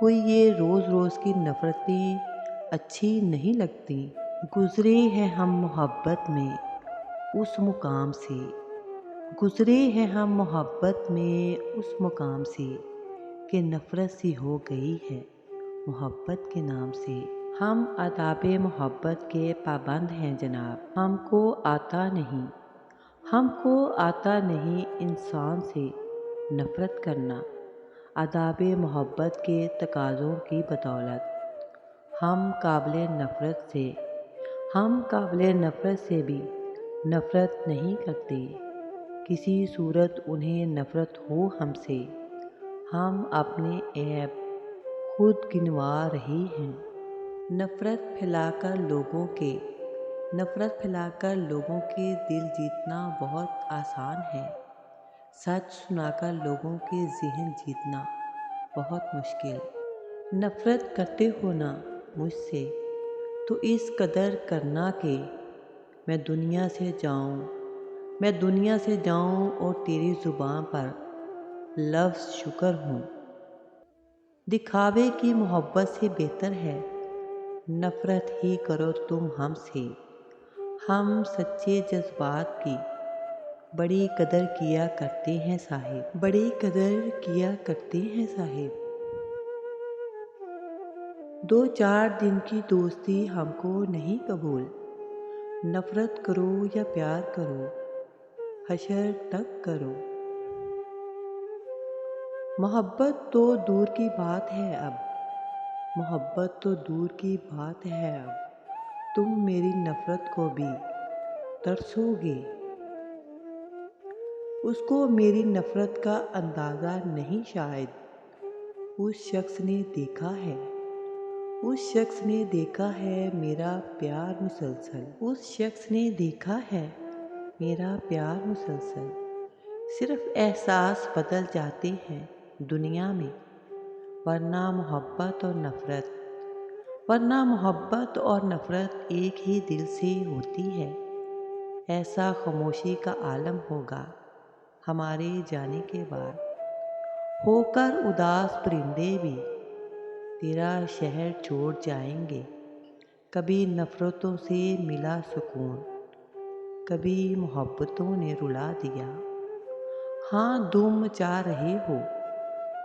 کوئی یہ روز روز کی نفرتیں اچھی نہیں لگتی۔ گزرے ہیں ہم محبت میں اس مقام سے، گزرے ہیں ہم محبت میں اس مقام سے کہ نفرت سی ہو گئی ہے محبت کے نام سے۔ ہم آداب محبت کے پابند ہیں جناب، ہم کو آتا نہیں، ہم کو آتا نہیں انسان سے نفرت کرنا۔ آداب محبت کے تقاضوں کی بدولت ہم قابل نفرت سے، ہم قابل نفرت سے بھی نفرت نہیں کرتے۔ کسی صورت انہیں نفرت ہو ہم سے، ہم اپنے عیب خود گنوا رہے ہیں۔ نفرت پھیلا کر لوگوں کے، نفرت پھیلا کر لوگوں کے دل جیتنا بہت آسان ہے، سچ سنا کر لوگوں کے ذہن جیتنا بہت مشکل۔ نفرت کرتے ہو نا مجھ سے تو اس قدر کرنا کہ میں دنیا سے جاؤں، میں دنیا سے جاؤں اور تیری زبان پر لفظ شکر ہوں۔ دکھاوے کی محبت سے بہتر ہے نفرت ہی کرو تم ہم سے۔ ہم سچے جذبات کی بڑی قدر کیا کرتے ہیں صاحب، بڑی قدر کیا کرتے ہیں صاحب۔ دو چار دن کی دوستی ہم کو نہیں قبول، نفرت کرو یا پیار کرو حشر تک کرو۔ محبت تو دور کی بات ہے اب، محبت تو دور کی بات ہے اب، تم میری نفرت کو بھی ترسو گے۔ اس کو میری نفرت کا اندازہ نہیں شاید، اس شخص نے دیکھا ہے، اس شخص نے دیکھا ہے میرا پیار مسلسل، اس شخص نے دیکھا ہے میرا پیار مسلسل۔ صرف احساس بدل جاتے ہیں دنیا میں، ورنہ محبت اور نفرت، ورنہ محبت اور نفرت ایک ہی دل سے ہوتی ہے۔ ایسا خاموشی کا عالم ہوگا ہمارے جانے کے بعد، ہو کر اداس پرندے بھی تیرا شہر چھوڑ جائیں گے۔ کبھی نفرتوں سے ملا سکون، کبھی محبتوں نے رلا دیا۔ ہاں دھوم مچا رہے ہو،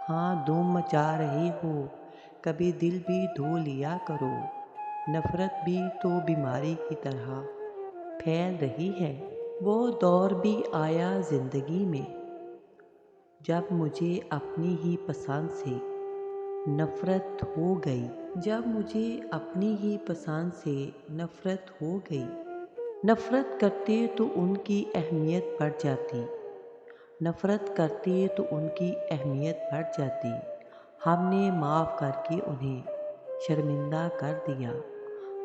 ہاں دھوم مچا رہے ہو، کبھی دل بھی دھو لیا کرو۔ نفرت بھی تو بیماری کی طرح پھیل رہی ہے۔ وہ دور بھی آیا زندگی میں جب مجھے اپنی ہی پسند سے نفرت ہو گئی، جب مجھے اپنی ہی پسند سے نفرت ہو گئی۔ نفرت کرتے تو ان کی اہمیت بڑھ جاتی، نفرت کرتے تو ان کی اہمیت بڑھ جاتی۔ ہم نے معاف کر کے انہیں شرمندہ کر دیا۔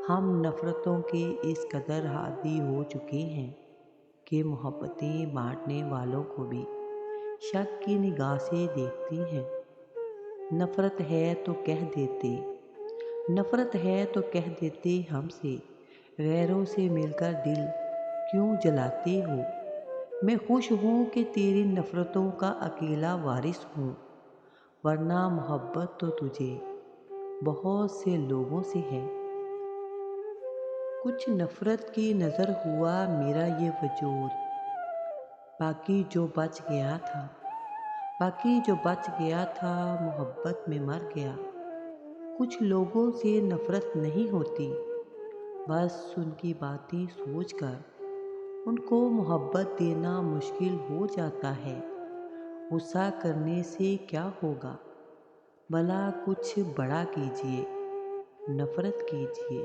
ہم نفرتوں کے اس قدر عادی ہو چکے ہیں کہ محبتیں بانٹنے والوں کو بھی شک کی نگاہ سے دیکھتے ہیں۔ نفرت ہے تو کہہ دیتے، نفرت ہے تو کہہ دیتے ہم سے، غیروں سے مل کر دل کیوں جلاتے ہو۔ میں خوش ہوں کہ تیری نفرتوں کا اکیلا وارث ہوں، ورنہ محبت تو تجھے بہت سے لوگوں سے ہے۔ کچھ نفرت کی نظر ہوا میرا یہ وجود، باقی جو بچ گیا تھا، باقی جو بچ گیا تھا محبت میں مر گیا۔ کچھ لوگوں سے نفرت نہیں ہوتی، بس ان کی باتیں سوچ کر ان کو محبت دینا مشکل ہو جاتا ہے۔ غصہ کرنے سے کیا ہوگا، بھلا کچھ بڑا کیجیے، نفرت کیجیے۔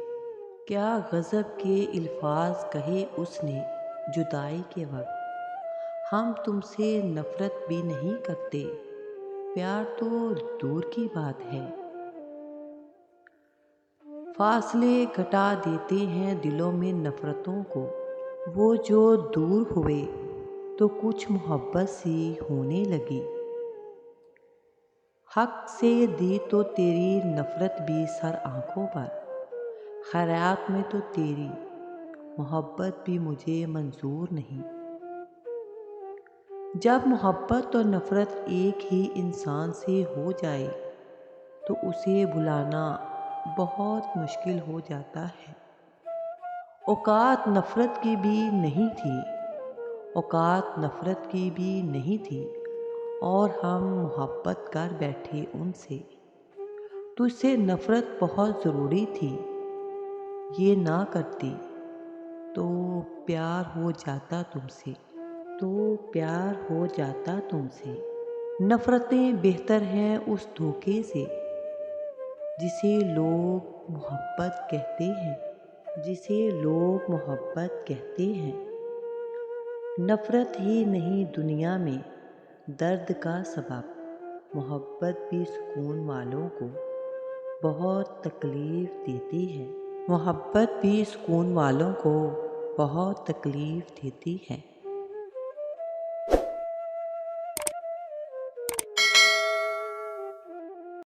کیا غضب کے الفاظ کہے اس نے جدائی کے وقت، ہم تم سے نفرت بھی نہیں کرتے، پیار تو دور کی بات ہے۔ فاصلے گھٹا دیتے ہیں دلوں میں نفرتوں کو، وہ جو دور ہوئے تو کچھ محبت سی ہونے لگی۔ حق سے دی تو تیری نفرت بھی سر آنکھوں پر، خیرات میں تو تیری محبت بھی مجھے منظور نہیں۔ جب محبت اور نفرت ایک ہی انسان سے ہو جائے تو اسے بھلانا بہت مشکل ہو جاتا ہے۔ اوقات نفرت کی بھی نہیں تھی، اوقات نفرت کی بھی نہیں تھی، اور ہم محبت کر بیٹھے ان سے۔ تجھ سے نفرت بہت ضروری تھی، یہ نہ کرتی تو پیار ہو جاتا تم سے، تو پیار ہو جاتا تم سے۔ نفرتیں بہتر ہیں اس دھوکے سے جسے لوگ محبت کہتے ہیں، جسے لوگ محبت کہتے ہیں۔ نفرت ہی نہیں دنیا میں درد کا سبب، محبت بھی سکون والوں کو بہت تکلیف دیتی ہے، محبت بھی سکون والوں کو بہت تکلیف دیتی ہے۔